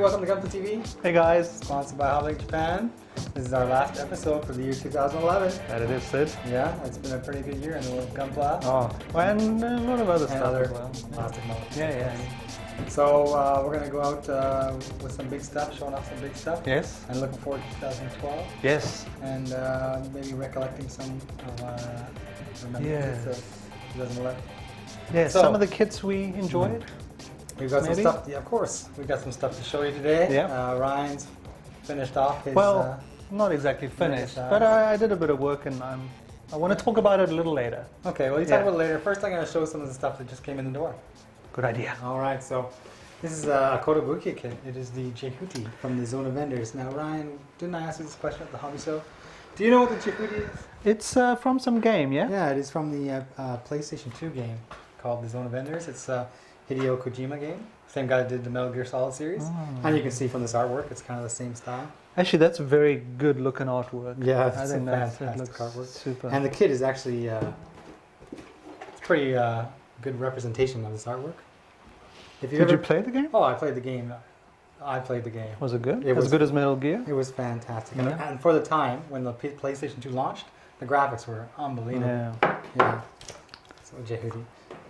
welcome to Gunpla TV. Hey guys. Sponsored by HobbyLink Japan. This is our last episode for the year 2011. That it is, Sid. Yeah, it's been a pretty good year in the world of Gunpla. Oh, and a lot of other And stuff other as well. plastic models. Yeah. So we're going to go out with some big stuff, showing off some big stuff. Yes. And looking forward to 2012. Yes. And maybe recollecting some of remembrance of 2011. Yeah, So, some of the kits we enjoyed. We've got Maybe? some stuff, yeah, of course. We've got some stuff to show you today. Yeah. Ryan's finished off his... Well, not exactly finished, finished, but I did a bit of work and I want to talk about it a little later. Okay, well, you talk about it later. First, I'm going to show some of the stuff that just came in the door. Good idea. All right, so this is a Kotobuki kit. It is the Jehuti from the Zone of Vendors. Now, Ryan, didn't I ask you this question at the hobby show? Do you know what the Jehuti is? It's from some game, yeah? Yeah, it is from the PlayStation 2 game called the Zone of Vendors. It's a Hideo Kojima game. Same guy that did the Metal Gear Solid series. Oh. And you can see from this artwork, it's kind of the same style. Actually, that's very good looking artwork. Yeah, I it's think fantastic looks artwork. super. And the kit is actually it's pretty good representation of this artwork. If Did you play the game? Oh, I played the game. I played the game. Was it good? It was as good as Metal Gear? It was fantastic. Yeah. And for the time, when the PlayStation 2 launched, the graphics were unbelievable. Yeah. So Jehuti.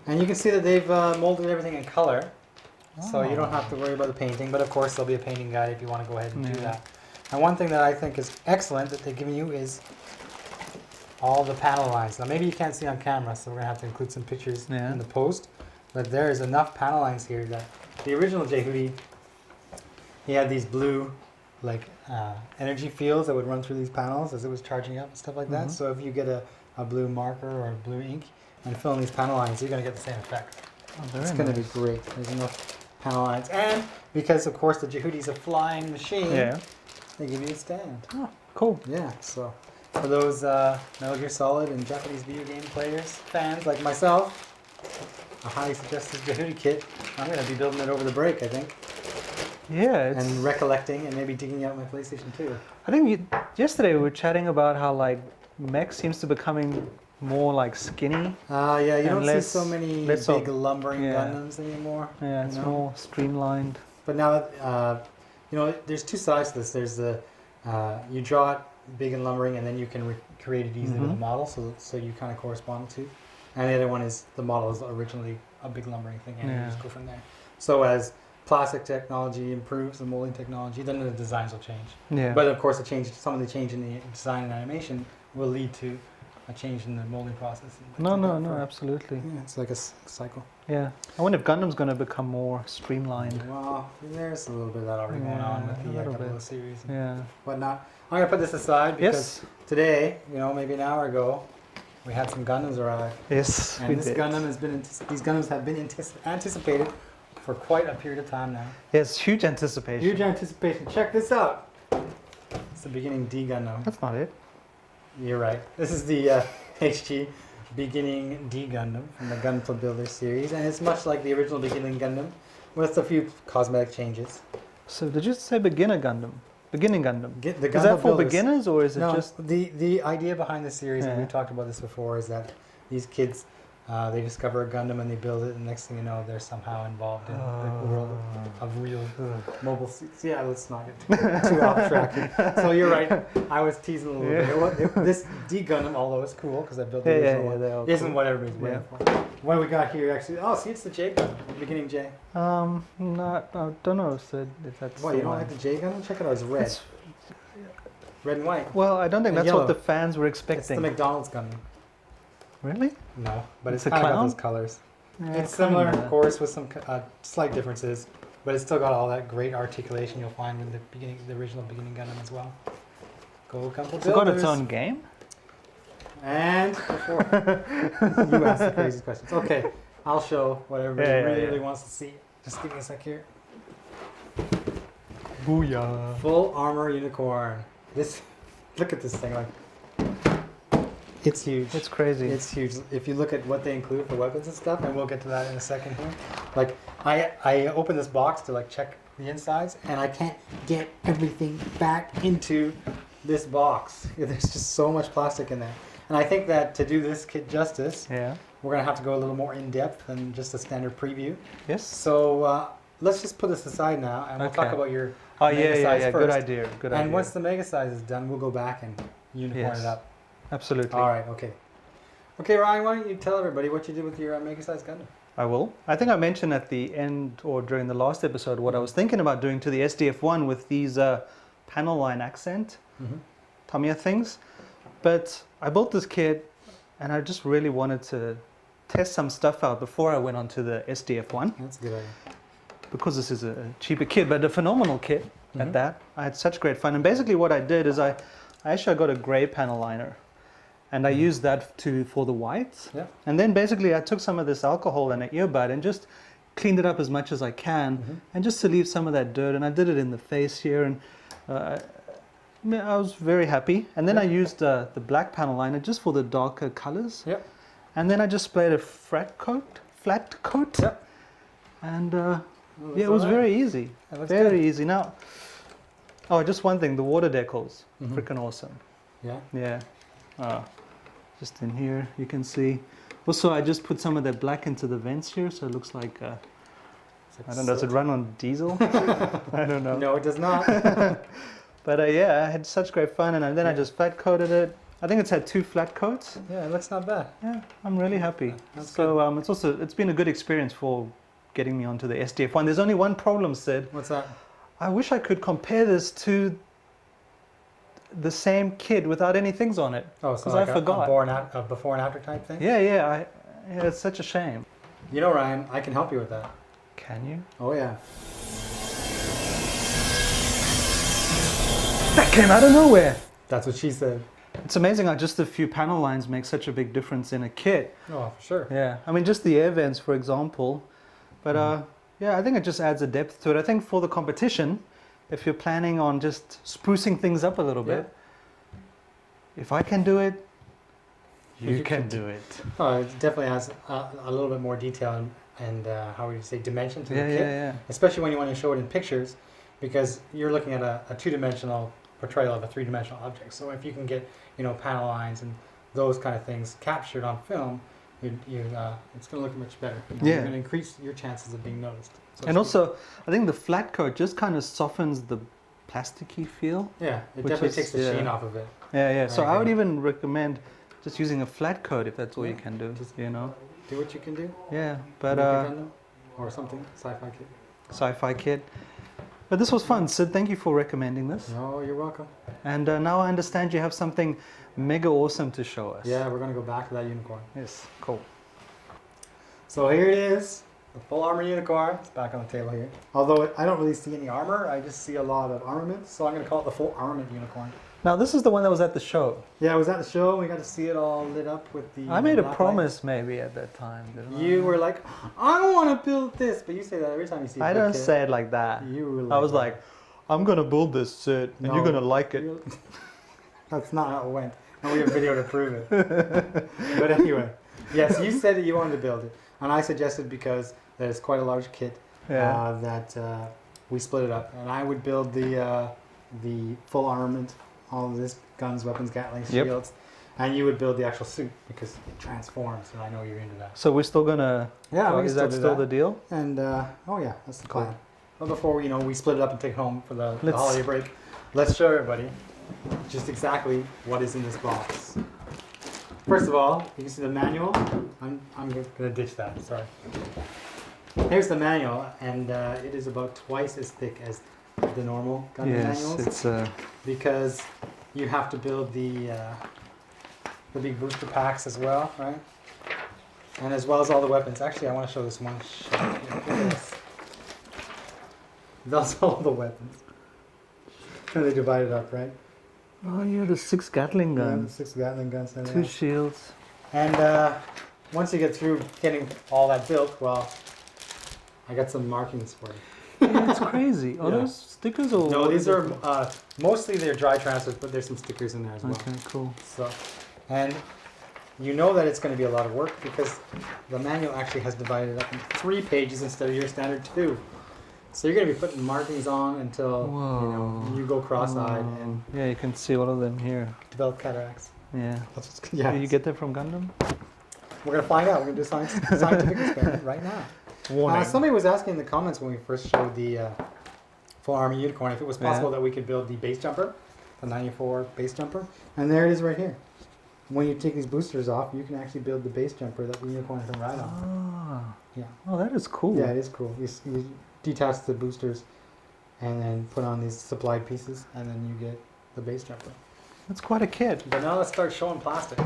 And you can see that they've molded everything in color. So you don't have to worry about the painting. But of course, there'll be a painting guide if you want to go ahead and do that. And one thing that I think is excellent that they've given you is all the panel lines. Now, maybe you can't see on camera, so we're going to have to include some pictures in the post. But there is enough panel lines here that the original Jehuti, he had these blue energy fields that would run through these panels as it was charging up and stuff like that. So if you get a blue marker or blue ink and fill in these panel lines, you're going to get the same effect. Oh, it's going to be great. There's enough panel lines. And because, of course, the Jehuti's a flying machine, they give you a stand. Oh, cool. Yeah, so for those Metal Gear Solid and Japanese video game players, fans like myself, I highly suggest this Jehuti kit. I'm going to be building it over the break, I think. Yeah. And recollecting and maybe digging out my PlayStation 2. I think yesterday we were chatting about how mech seems to be becoming more skinny. Yeah, you don't see less, so many big lumbering Gundams anymore. Yeah, it's more streamlined. But now, there's two sides to this. There's the, you draw it big and lumbering and then you can create it easily with a model, so you kind of correspond to. And the other one is the model is originally a big lumbering thing and you just go from there. So as plastic technology improves, the molding technology, then the designs will change. Yeah. But of course, some of the change in the design and animation will lead to a change in the molding process. No, absolutely. Yeah, it's like a cycle. Yeah. I wonder if Gundam's going to become more streamlined. Well, there's a little bit of that already going on with the Gunpla series and whatnot. I'm going to put this aside because today, maybe an hour ago, we had some Gundams arrive. Yes, and these Gundams have been anticipated for quite a period of time now. Yes, huge anticipation. Huge anticipation. Check this out. It's the beginning D Gundam. That's not it. You're right. This is the HG beginning D Gundam from the Gunpla Builder series, and it's much like the original beginning Gundam, with a few cosmetic changes. So did you say beginner Gundam? Beginning Gundam. The is that for beginners or is it just... The idea behind the series, and we've talked about this before, is that these kids, they discover a Gundam and they build it, and next thing you know, they're somehow involved in the world of real mobile suits. Yeah, let's not get too off track. So you're right, I was teasing a little bit. This D Gundam, although it's cool, because I built the original one, isn't what everybody's waiting for. What do we got here, actually? Oh, see, it's the J Gundam, the beginning J. I don't know if that's What, you don't like the J Gundam? Check it out, it's red. It's red and white. Well, I don't think that's what the fans were expecting. It's the McDonald's Gundam. Really? No, but it's kind of got those colors. Yeah, it's similar, of course, with some slight differences, but it's still got all that great articulation you'll find in the original beginning Gundam as well. Go Gunpla Builders. It's got its own game? And before you ask the crazy questions. Okay, I'll show what everybody really wants to see. Just give me a sec here. Booyah. Full armor unicorn. Look at this thing. It's huge. It's crazy. It's huge. If you look at what they include for weapons and stuff, and we'll get to that in a second here. I opened this box to check the insides, and I can't get everything back into this box. There's just so much plastic in there. And I think that to do this kit justice, we're going to have to go a little more in depth than just a standard preview. Yes. So let's just put this aside now, and we'll talk about your Oh mega size yeah. first. Good idea. Good idea. And once the mega size is done, we'll go back and unicorn Yes. it up. Absolutely. All right. Okay. Okay, Ryan. Why don't you tell everybody what you did with your mega size Gundam? I will. I think I mentioned at the end or during the last episode what I was thinking about doing to the SDF-1 with these panel line accent Tamiya things. But I built this kit and I just really wanted to test some stuff out before I went on to the SDF-1. That's a good idea. Because this is a cheaper kit, but a phenomenal kit at that. I had such great fun. And basically what I did is I got a gray panel liner. And I used that for the whites. Yeah. And then basically I took some of this alcohol and an earbud and just cleaned it up as much as I can. And just to leave some of that dirt. And I did it in the face here. And I was very happy. And then I used the black panel liner just for the darker colors. Yeah. And then I just sprayed a flat coat. Yeah. And it was very easy. Very easy. Now, just one thing. The water decals. Freaking awesome. Yeah. Yeah. Just in here, you can see. Also, I just put some of that black into the vents here, so it looks like, I don't know, does it run on diesel? I don't know. No, it does not. But yeah, I had such great fun, and then I just flat coated it. I think it's had 2 flat coats. Yeah, it looks not bad. Yeah, I'm really happy. That's so it's been a good experience for getting me onto the SDF-1. There's only one problem, Sid. What's that? I wish I could compare this to the same kid without any things on it. Oh, so because like I forgot. a before and after type thing? Yeah, it's such a shame. You know, Ryan, I can help you with that. Can you? Oh, yeah. That came out of nowhere. That's what she said. It's amazing how just a few panel lines make such a big difference in a kit. Oh, for sure. Yeah, I mean just the air vents, for example. But yeah, I think it just adds a depth to it. I think for the competition, if you're planning on just sprucing things up a little bit, if I can do it, you can do it. Oh, it definitely has a little bit more detail and how would you say, dimension to the kit. Yeah. Especially when you want to show it in pictures, because you're looking at a two-dimensional portrayal of a three-dimensional object. So if you can get, panel lines and those kind of things captured on film, it's going to look much better. You're going to increase your chances of being noticed. So and also, I think the flat coat just kind of softens the plasticky feel. Yeah, it definitely takes the sheen off of it. Yeah. Right, So I would even recommend just using a flat coat if that's all you can do. Just Do what you can do. Yeah, but or something sci-fi kit. Sci-fi kit. But this was fun, Sid. Thank you for recommending this. No, you're welcome. And now I understand you have something mega awesome to show us. Yeah, we're going to go back to that unicorn. Yes, cool. So here it is, the full armor unicorn. It's back on the table here. Although I don't really see any armor, I just see a lot of armament. So I'm going to call it the full armament unicorn. Now this is the one that was at the show. Yeah, I was at the show. We got to see it all lit up with the. I made a black promise maybe at that time. Didn't You were like, I want to build this, but you say that every time you see. I don't say it like that. You were like, I was like, I'm gonna build this, Sid, and you're gonna like it. That's not how it went. And we have video to prove it. But anyway, yes, you said that you wanted to build it, and I suggested because there's quite a large kit that we split it up, and I would build the full armament, all of this, guns, weapons, Gatling, shields, and you would build the actual suit because it transforms, and I know you're into that. So we're still gonna. Yeah, is that still the deal? And oh yeah, that's the plan. Well, before we split it up and take it home for the holiday break, let's show everybody just exactly what is in this box. First of all, you can see the manual. I'm gonna ditch that. Sorry. Here's the manual, and it is about twice as thick as the normal Gundam manuals. It's because you have to build the big booster packs as well, right? And as well as all the weapons. Actually, I want to show this one shot. Look at this. That's all the weapons. And they divide it up, right? Oh yeah, the 6 Gatling guns. Yeah, the 6 Gatling guns. 2 shields. And once you get through getting all that built, well, I got some markings for you. Yeah, it's crazy. Are those stickers or? No, these are mostly they're dry transfers, but there's some stickers in there as well. Okay, cool. So, and you know that it's going to be a lot of work because the manual actually has divided it up in 3 pages instead of your standard 2. So you're going to be putting markings on until you go cross-eyed and yeah, you can see all of them here. develop cataracts. Yeah. Yeah. Did you get that from Gundam? We're going to find out. We're going to do a scientific experiment right now. Warning. Somebody was asking in the comments when we first showed the full armor unicorn if it was possible that we could build the base jumper, the 94 base jumper, and there it is right here. When you take these boosters off, you can actually build the base jumper that the unicorn can ride on. Ah. Yeah. Oh, that is cool. Yeah, it is cool. You detach the boosters and then put on these supplied pieces, and then you get the base jumper. That's quite a kit. But now let's start showing plastic.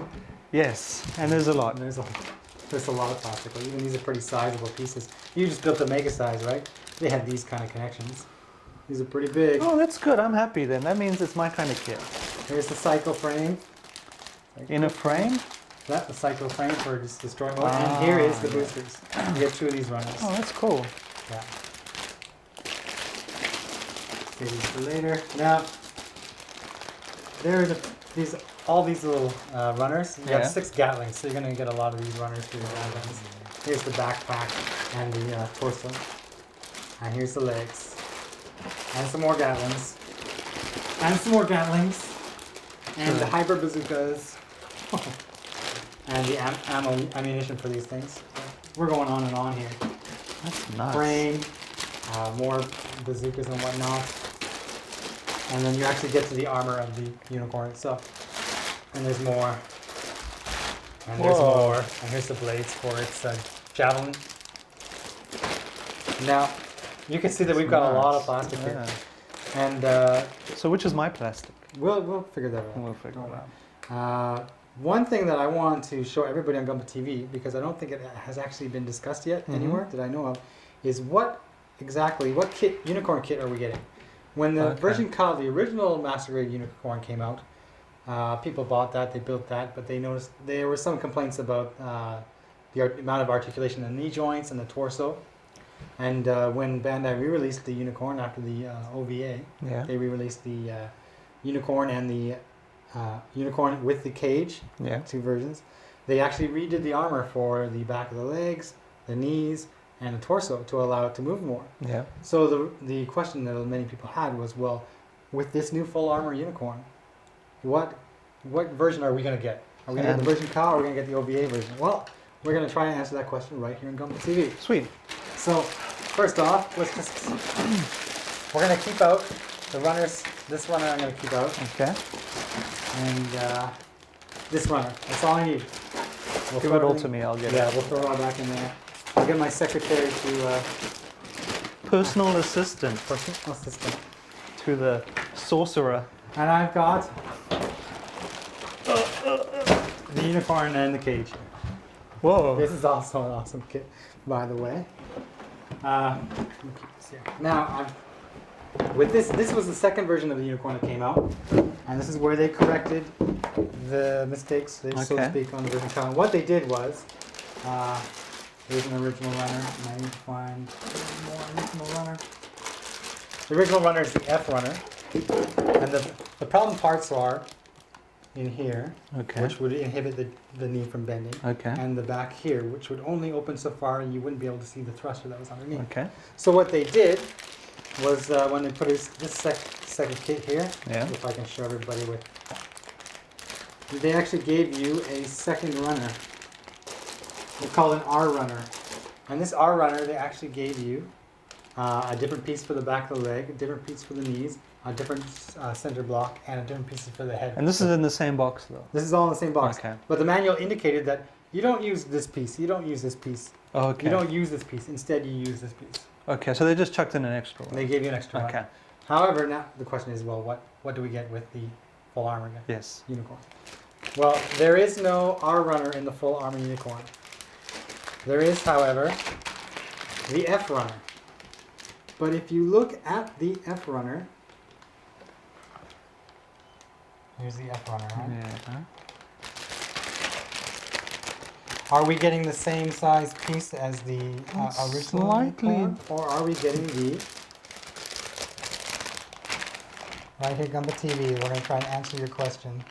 Yes, and there's a lot. There's a lot of plastic. Even these are pretty sizable pieces. You just built the mega size, right? They had these kind of connections. These are pretty big. Oh, that's good. I'm happy then. That means it's my kind of kit. Here's the cycle frame. In a frame? That's the cycle frame for just destroy mode. And here is the boosters. You get 2 of these runners. Oh, that's cool. Yeah. Save these for later. Now, there's all these little runners. You have 6 Gatlings, so you're going to get a lot of these runners for your Gatlings. Here's the backpack and the torso. And here's the legs. And some more Gatlings. And some more Gatlings. And the hyper bazookas. And the ammunition for these things. We're going on and on here. That's nice. Frame, more bazookas and whatnot. And then you actually get to the armor of the unicorn itself. And there's more. And there's more. And here's the blades for its javelin. Now, you can see that we've got a lot of plastic here. And so which is my plastic? we'll figure that out. We'll figure it out. One thing that I want to show everybody on Gunpla TV, because I don't think it has actually been discussed yet anywhere that I know of, is what kit, unicorn kit are we getting? When the Ver.Ka, the original Master Grade unicorn came out, people bought that, they built that, but they noticed there were some complaints about the amount of articulation in the knee joints and the torso. And when Bandai re-released the unicorn after the OVA, they re-released the unicorn and the unicorn with the cage, 2 versions. They actually redid the armor for the back of the legs, the knees, and the torso to allow it to move more. So the question that many people had was, well, with this new full armor unicorn, what version are we going to get? Are we going to get the Ver.Ka or are we going to get the OVA version? Well, we're going to try and answer that question right here on Gunpla TV. Sweet. So, first off, we're going to keep out the runners. This runner I'm going to keep out. Okay. And this runner. That's all I need. Give it all to me, I'll get it. Yeah, we'll throw it all back in there. I'll get my secretary to... Personal assistant. Personal assistant. To the sorcerer. And I've got the unicorn and the cage. Whoa. This is also an awesome kit, by the way. Now, with this was the second version of the unicorn that came out, and this is where they corrected the mistakes, so to speak, on the Ver.Ka. And what they did was, here's an original runner, and I need to find more original runner. The original runner is the F runner, and the problem parts are in here, which would inhibit the knee from bending, and the back here, which would only open so far and you wouldn't be able to see the thruster that was underneath. So what they did was when they put this second kit here, if I can show everybody with, they actually gave you a second runner. They call it an R runner. And this R runner, they actually gave you a different piece for the back of the leg, a different piece for the knees, a different center block, and a different piece for the head. And this is in the same box though? This is all in the same box. But the manual indicated that you don't use this piece, you don't use this piece. You don't use this piece, instead you use this piece. So they just chucked in an extra one. They gave you an extra one. However, now the question is, well, what do we get with the full armor unicorn? Well, there is no R runner in the full armor unicorn. There is, however, the F runner. But if you look at the F runner, here's the F runner, right? Are we getting the same size piece as the original unicorn, or are we getting the... Right here, Gunpla TV, we're going to try and answer your question.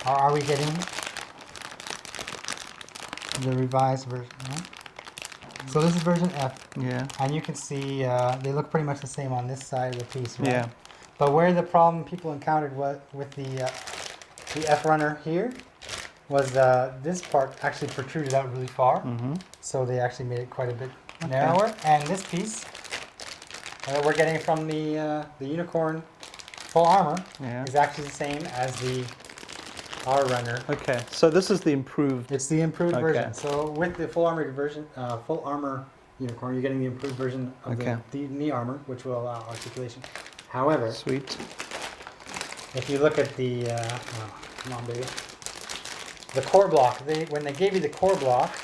Or are we getting the revised version? Right? So this is version F. And you can see they look pretty much the same on this side of the piece, right? But where the problem people encountered with the F runner here was this part actually protruded out really far. Mm-hmm. So they actually made it quite a bit narrower. And this piece we're getting from the Unicorn full armor is actually the same as the R runner. Okay, so this is the improved. It's the improved version. So with the full armor version, full armor Unicorn, you're getting the improved version of the knee armor, which will allow articulation. However, Sweet. if you look at the come on, baby, the core block. When they gave you the core block,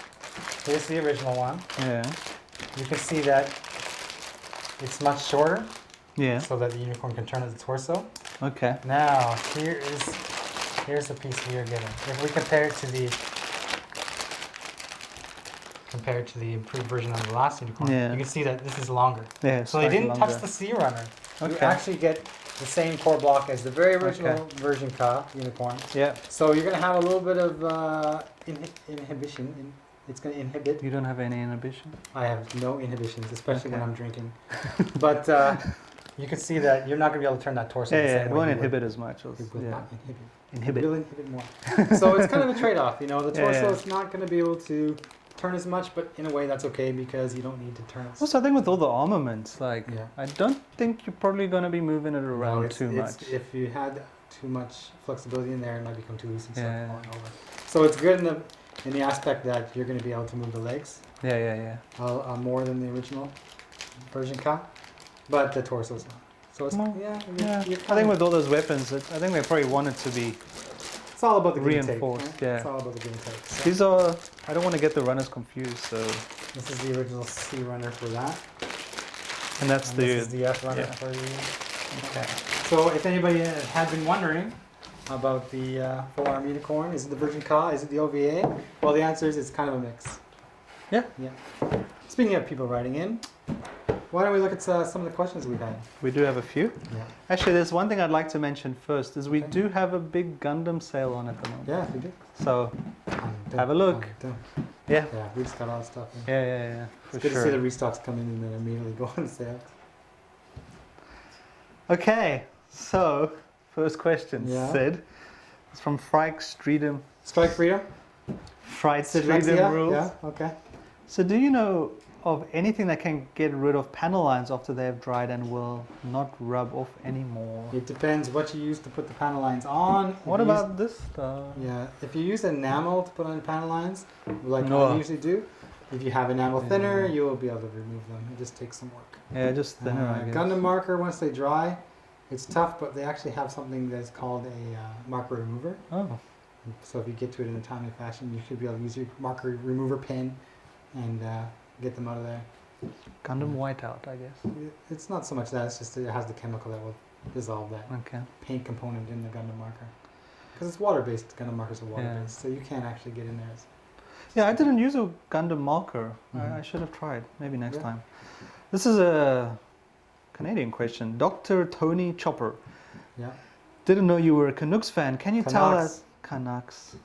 here's the original one. Yeah. You can see that it's much shorter. Yeah. So that the Unicorn can turn as a torso. Okay. Now here's the piece we are getting. If we compare it to the improved version of the last Unicorn, you can see that this is longer. Yeah. So they didn't touch the C runner. You actually get the same core block as the very original Ver.Ka Unicorn. Yeah. So you're going to have a little bit of inhibition. It's going to inhibit. You don't have any inhibition? I have no inhibitions, especially when I'm drinking. But you can see that you're not going to be able to turn that torso. It won't inhibit as much. It will not inhibit. Inhibit. It will inhibit more. So it's kind of a trade-off. You know, the torso is not going to be able to turn as much, but in a way that's okay because you don't need to turn it. Also, I think with all the armaments, like, I don't think you're probably going to be moving it around too much. If you had too much flexibility in there, it might become too loose and start falling over. So it's good in the aspect that you're going to be able to move the legs. More than the original Ver.Ka, but the torso's not. So it's I think with all those weapons, I think they probably want it to be. It's all about the reinforced. Give and take, right? It's all about the give and take. So. These are. I don't want to get the runners confused. So this is the original C runner for that, and this is the F runner for the. Okay. So if anybody had been wondering about the full arm Unicorn, is it the Ver.Ka? Is it the OVA? Well, the answer is it's kind of a mix. Yeah. Speaking of people writing in, why don't we look at some of the questions we've had? We do have a few. Yeah. Actually, there's one thing I'd like to mention first, is we do have a big Gundam sale on at the moment. Yeah, we do. So, have a look. Yeah. Yeah, we just got all the stuff. Yeah. It's good to see the restocks come in and then immediately go on sale. Okay, so, first question, Sid. It's from Strike Freedom. Strike Freedom? Strike Freedom rules. Yeah, okay. So do you know of anything that can get rid of panel lines after they have dried and will not rub off anymore? It depends what you use to put the panel lines on. What about this stuff? Yeah, if you use enamel to put on panel lines, like I usually do, if you have enamel thinner, you will be able to remove them. It just takes some work. Yeah, just thinner, I guess. Gundam marker, once they dry, it's tough, but they actually have something that's called a marker remover. Oh. So if you get to it in a timely fashion, you should be able to use your marker remover pen and get them out of there. Gundam whiteout, I guess. It's not so much that, it's just it has the chemical that will dissolve that paint component in the Gundam marker. Because it's water-based, Gundam markers are water-based, so you can't actually get in there. Yeah, I didn't use a Gundam marker. I should have tried, maybe next time. This is a Canadian question. Dr. Tony Chopper. Yeah. Didn't know you were a Canucks fan. Can you tell us? Canucks.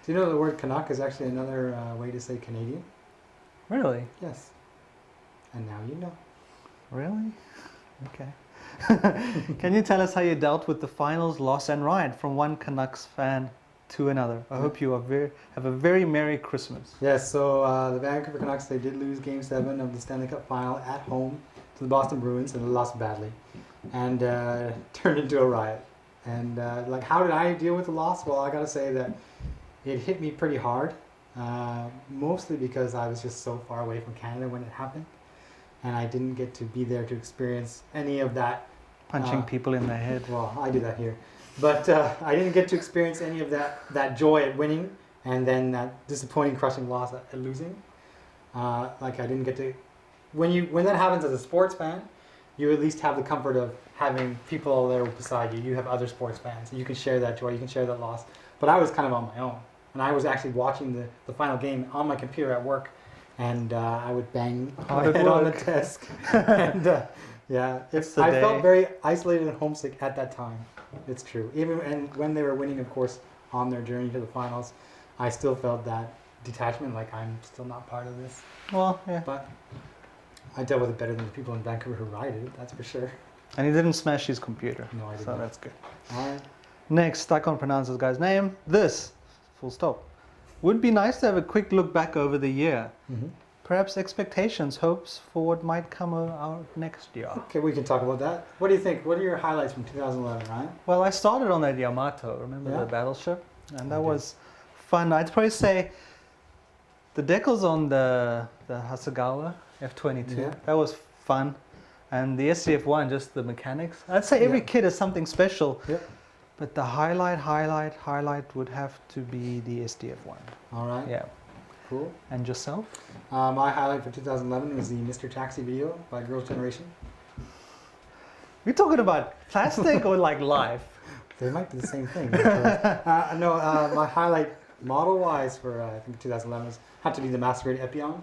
Do you know the word Canuck is actually another way to say Canadian? Really? Yes. And now you know. Really? Okay. Can you tell us how you dealt with the finals loss and ride from one Canucks fan to another? I hope you have a very Merry Christmas. Yes, so the Vancouver Canucks, they did lose Game 7 of the Stanley Cup Final at home to the Boston Bruins, and they lost badly. And turned into a riot. And like, how did I deal with the loss? Well, I got to say that it hit me pretty hard, mostly because I was just so far away from Canada when it happened, and I didn't get to be there to experience any of that. Punching people in the head. Well, I do that here. But I didn't get to experience any of that joy at winning, and then that disappointing, crushing loss at losing. Like, I didn't get to... When that happens as a sports fan, you at least have the comfort of having people there beside you. You have other sports fans. You can share that joy. You can share that loss. But I was kind of on my own. And I was actually watching the final game on my computer at work. And I would bang my head on the desk. And I felt very isolated and homesick at that time. It's true. And when they were winning, of course, on their journey to the finals, I still felt that detachment, like I'm still not part of this. Well, yeah. But I dealt with it better than the people in Vancouver who righted it, that's for sure. And he didn't smash his computer. No, I didn't. So that's good. All right. Next, I can't pronounce this guy's name. This, full stop. Would be nice to have a quick look back over the year. Perhaps expectations, hopes for what might come out next year. Okay, we can talk about that. What do you think? What are your highlights from 2011, Ryan? Well, I started on that Yamato, remember Yeah. the battleship? And that was fun. I'd probably say the decals on the Hasegawa F-22, Yeah. that was fun. And the SCF-1, just the mechanics. I'd say every kit is something special. Yeah. But the highlight would have to be the SDF-1. All right. Yeah. Cool. And yourself? My highlight for 2011 was the Mr. Taxi video by Girls' Generation. We're talking about plastic or like life? They might be the same thing. My highlight model-wise for I think 2011 had to be the Masquerade Epion.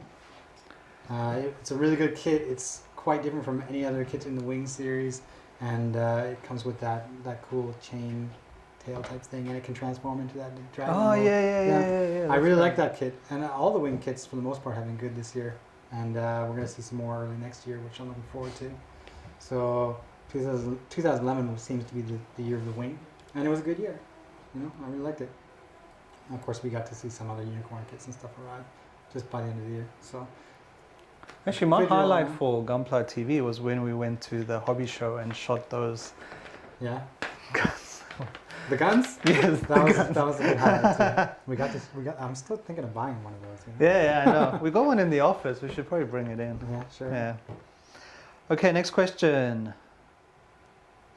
It's a really good kit. It's quite different from any other kit in the Wing series, and it comes with that cool chain tail type thing, and it can transform into that dragon. Oh, mode. yeah. I really like that kit, and all the Wing kits for the most part have been good this year, and we're going to see some more early next year, which I'm looking forward to. So 2011 seems to be the year of the Wing, and it was a good year. I really liked it. And of course, we got to see some other unicorn kits and stuff arrive just by the end of the year. So Actually, my good year, highlight man. for Gunpla TV was when we went to the hobby show and shot those guns. The guns? Yes, That was a good highlight too. I'm still thinking of buying one of those. Yeah, I know. We got one in the office. We should probably bring it in. Yeah, sure. Yeah. Okay, next question.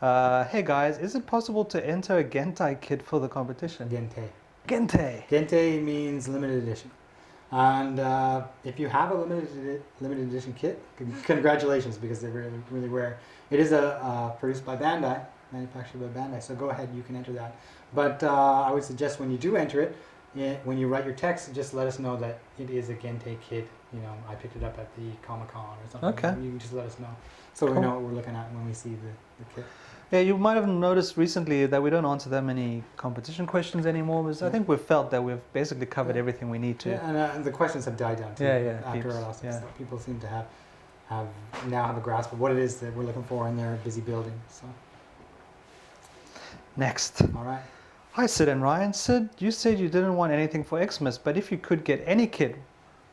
Hey guys, is it possible to enter a Gentai kit for the competition? Gente. Gente. Means limited edition. And if you have a limited edition kit, congratulations, because they're really, really rare. It is produced by Bandai, manufactured by Bandai, so go ahead, you can enter that. But I would suggest when you do enter it, when you write your text, just let us know that it is a Gente kit. I picked it up at the Comic-Con or something. Okay. You can just let us know, so we know what we're looking at when we see the kit. Yeah, you might have noticed recently that we don't answer that many competition questions anymore, because I think we've felt that we've basically covered everything we need to. Yeah, and the questions have died down too. After our last episode, people seem to have a grasp of what it is that we're looking for, and they're busy building. So next. All right. Hi Sid and Ryan. Sid, you said you didn't want anything for Xmas, but if you could get any kit,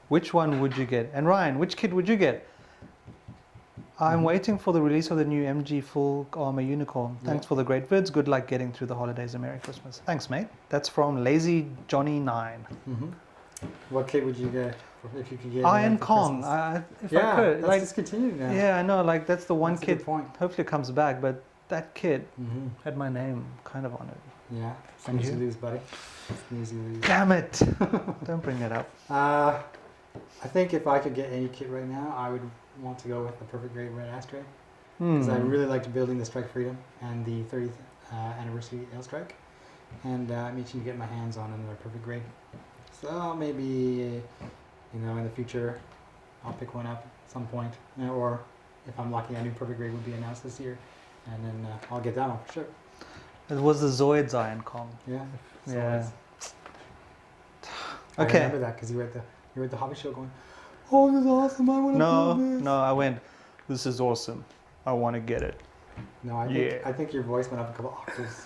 which one would you get? And Ryan, which kit would you get? I'm waiting for the release of the new MG Full Armor Unicorn. Thanks for the great vids. Good luck getting through the holidays and Merry Christmas. Thanks, mate. That's from Lazy Johnny 9. What kit would you get if you could get? Iron Kong. If I could, that's discontinued now. Yeah, I know. Like that's the one That's a kit. good point. Hopefully, it comes back. But that kit had my name kind of on it. Yeah. Snooze you lose, buddy. Snooze you lose. Damn it! Don't bring it up. I think if I could get any kit right now, I would want to go with the Perfect Grade Red Ashtray, because I really liked building the Strike Freedom and the 30th anniversary Airstrike, and I'm itching to get my hands on another Perfect Grade. So maybe in the future I'll pick one up at some point, or if I'm lucky, a new Perfect Grade will be announced this year, and then I'll get that one for sure. It was the Zoids Iron Kong. Yeah. Yeah. I Okay. remember that because you were at the hobby show going, "Oh, this is awesome! I want to build this." No, I went, this is awesome. I want to get it. No, I think your voice went up a couple octaves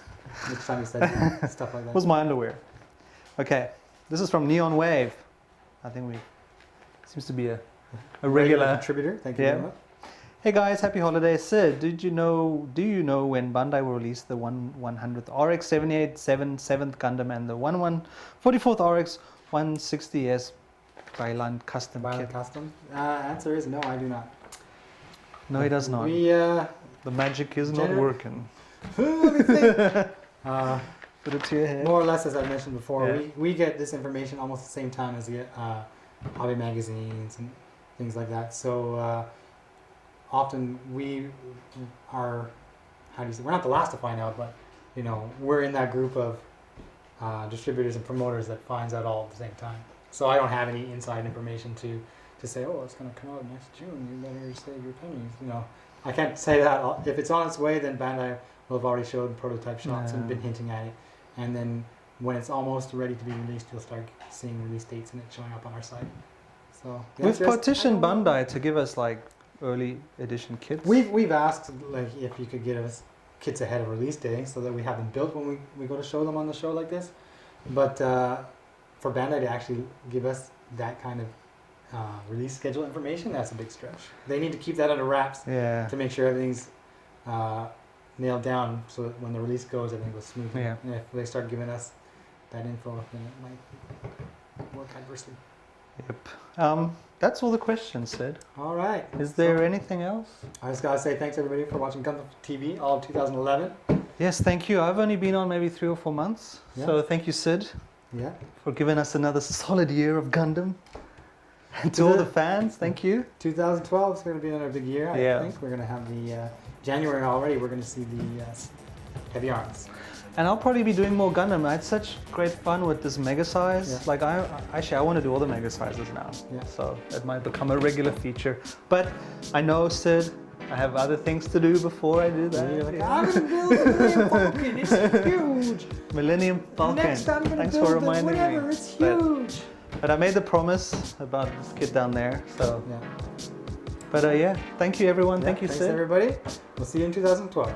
each time you said stuff like that. It was my underwear. Okay, this is from Neon Wave. I think seems to be a regular contributor. Thank you very much. Hey guys, happy holidays. Sid, do you know when Bandai will release the 100th RX 78-7 7th Gundam and the 44th RX 160S Bailan custom kit? Custom? Answer is no, I do not. No, he does not. The magic is not working. Let me think. Put it to your head. More or less, as I mentioned before, we get this information almost the same time as we get hobby magazines and things like that. So often we are, we're not the last to find out, but we're in that group of distributors and promoters that finds out all at the same time. So I don't have any inside information to say, oh, it's going to come out next June, you better save your pennies. I can't say that. If it's on its way, then Bandai will have already showed prototype shots and been hinting at it. And then when it's almost ready to be released, you'll start seeing release dates and it showing up on our site. So we've petitioned Bandai to give us like early edition kits. We've asked if you could give us kits ahead of release day so that we have them built when we go to show them on the show like this. But for Bandai to actually give us that kind of release schedule information, that's a big stretch. They need to keep that under wraps to make sure everything's nailed down so that when the release goes, everything goes smoothly. Yeah. And if they start giving us that info, then it might work adversely. Yep. That's all the questions, Sid. All right. Is there anything else? I just gotta say thanks everybody for watching Gunpla TV all of 2011. Yes, thank you. I've only been on maybe 3 or 4 months. Yeah. So thank you, Sid, Yeah. for giving us another solid year of Gundam. And to all the fans, thank you. 2012 is going to be another big year. I think we're going to have the January already. We're going to see the heavy arms. And I'll probably be doing more Gundam. I had such great fun with this mega size. Yeah. Like I want to do all the mega sizes now. Yeah. So it might become a regular feature. But I know, Sid, I have other things to do before I do that. You're like, I'm going to build the Millennium Falcon. It's huge. Millennium Falcon. Next I'm going to Thanks build for the reminding whatever. me. It's huge. But I made the promise about this kid down there. So. Yeah. But yeah, thank you everyone. Yeah, thank you, thanks Sid. everybody. We'll see you in 2012.